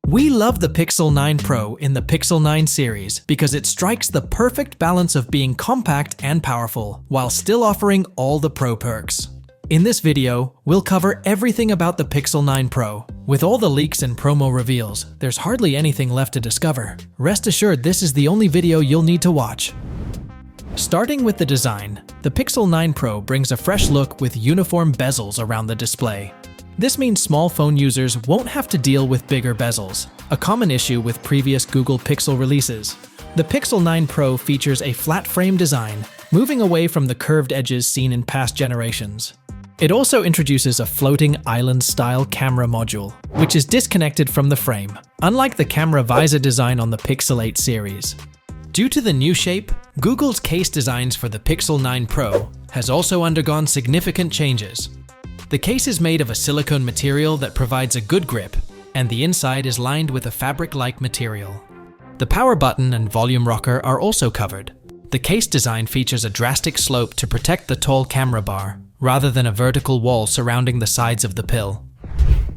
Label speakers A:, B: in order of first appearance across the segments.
A: We love the Pixel 9 Pro in the Pixel 9 series because it strikes the perfect balance of being compact and powerful, while still offering all the Pro perks. In this video, we'll cover everything about the Pixel 9 Pro. With all the leaks and promo reveals, there's hardly anything left to discover. Rest assured, this is the only video you'll need to watch. Starting with the design, the Pixel 9 Pro brings a fresh look with uniform bezels around the display. This means small phone users won't have to deal with bigger bezels, a common issue with previous Google Pixel releases. The Pixel 9 Pro features a flat frame design, moving away from the curved edges seen in past generations. It also introduces a floating island-style camera module, which is disconnected from the frame, unlike the camera visor design on the Pixel 8 series. Due to the new shape, Google's case designs for the Pixel 9 Pro has also undergone significant changes. The case is made of a silicone material that provides a good grip, and the inside is lined with a fabric-like material. The power button and volume rocker are also covered. The case design features a drastic slope to protect the tall camera bar, rather than a vertical wall surrounding the sides of the pill.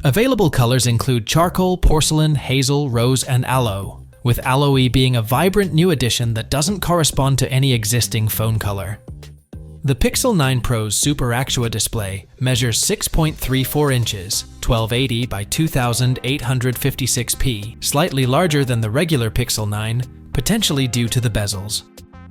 A: Available colors include charcoal, porcelain, hazel, rose, and aloe, with aloe being a vibrant new addition that doesn't correspond to any existing phone color. The Pixel 9 Pro's Super-Actua display measures 6.34 inches, 1280 by 2856p, slightly larger than the regular Pixel 9, potentially due to the bezels.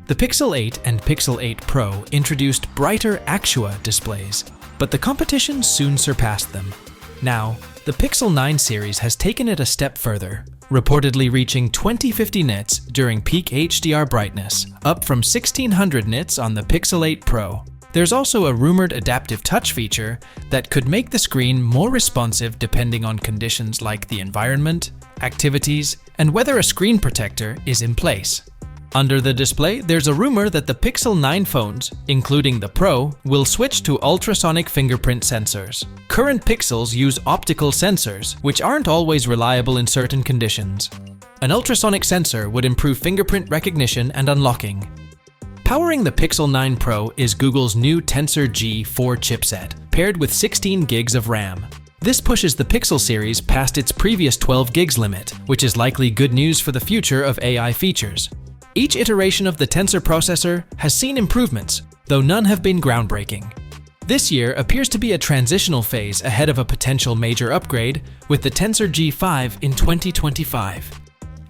A: The Pixel 8 and Pixel 8 Pro introduced brighter Actua displays, but the competition soon surpassed them. Now, the Pixel 9 series has taken it a step further, reportedly reaching 2050 nits during peak HDR brightness, up from 1600 nits on the Pixel 8 Pro. There's also a rumored adaptive touch feature that could make the screen more responsive depending on conditions like the environment, activities, and whether a screen protector is in place. Under the display, there's a rumor that the Pixel 9 phones, including the Pro, will switch to ultrasonic fingerprint sensors. Current Pixels use optical sensors, which aren't always reliable in certain conditions. An ultrasonic sensor would improve fingerprint recognition and unlocking. Powering the Pixel 9 Pro is Google's new Tensor G4 chipset, paired with 16 gigs of RAM. This pushes the Pixel series past its previous 12 gigs limit, which is likely good news for the future of AI features. Each iteration of the Tensor processor has seen improvements, though none have been groundbreaking. This year appears to be a transitional phase ahead of a potential major upgrade with the Tensor G5 in 2025.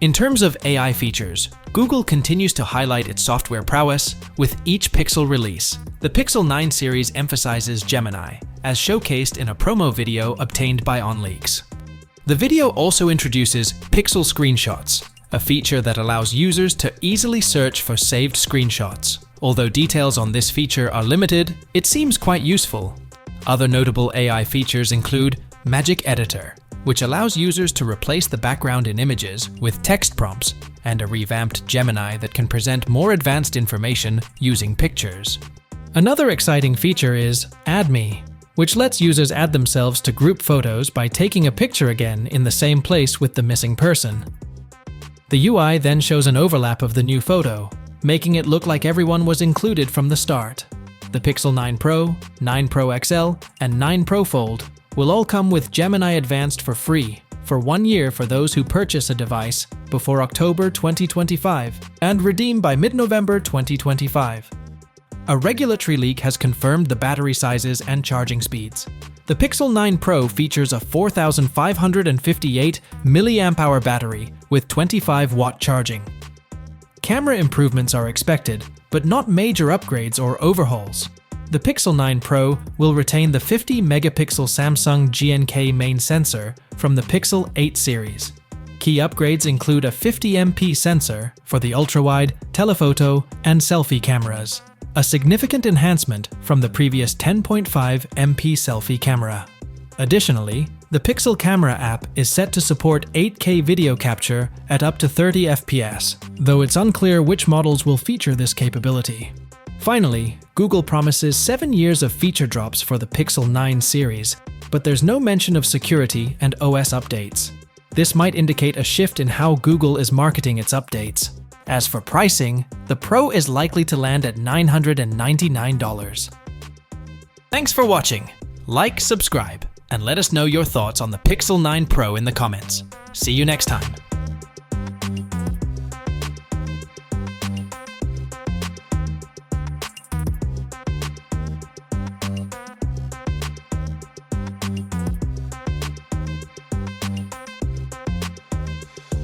A: In terms of AI features, Google continues to highlight its software prowess with each Pixel release. The Pixel 9 series emphasizes Gemini, as showcased in a promo video obtained by OnLeaks. The video also introduces Pixel Screenshots, a feature that allows users to easily search for saved screenshots. Although details on this feature are limited, it seems quite useful. Other notable AI features include Magic Editor, which allows users to replace the background in images with text prompts, and a revamped Gemini that can present more advanced information using pictures. Another exciting feature is Add Me, which lets users add themselves to group photos by taking a picture again in the same place with the missing person. The UI then shows an overlap of the new photo, making it look like everyone was included from the start. The Pixel 9 Pro, 9 Pro XL, and 9 Pro Fold will all come with Gemini Advanced for free for 1 year for those who purchase a device before October 2025 and redeem by mid-November 2025. A regulatory leak has confirmed the battery sizes and charging speeds. The Pixel 9 Pro features a 4,558 mAh battery with 25-watt charging. Camera improvements are expected, but not major upgrades or overhauls. The Pixel 9 Pro will retain the 50-megapixel Samsung GNK main sensor from the Pixel 8 series. Key upgrades include a 50MP sensor for the ultra-wide, telephoto, and selfie cameras, a significant enhancement from the previous 10.5MP selfie camera. Additionally, the Pixel Camera app is set to support 8K video capture at up to 30 FPS, though it's unclear which models will feature this capability. Finally, Google promises 7 years of feature drops for the Pixel 9 series, but there's no mention of security and OS updates. This might indicate a shift in how Google is marketing its updates. As for pricing, the Pro is likely to land at $999. Thanks for watching. Like, subscribe, and let us know your thoughts on the Pixel 9 Pro in the comments. See you next time.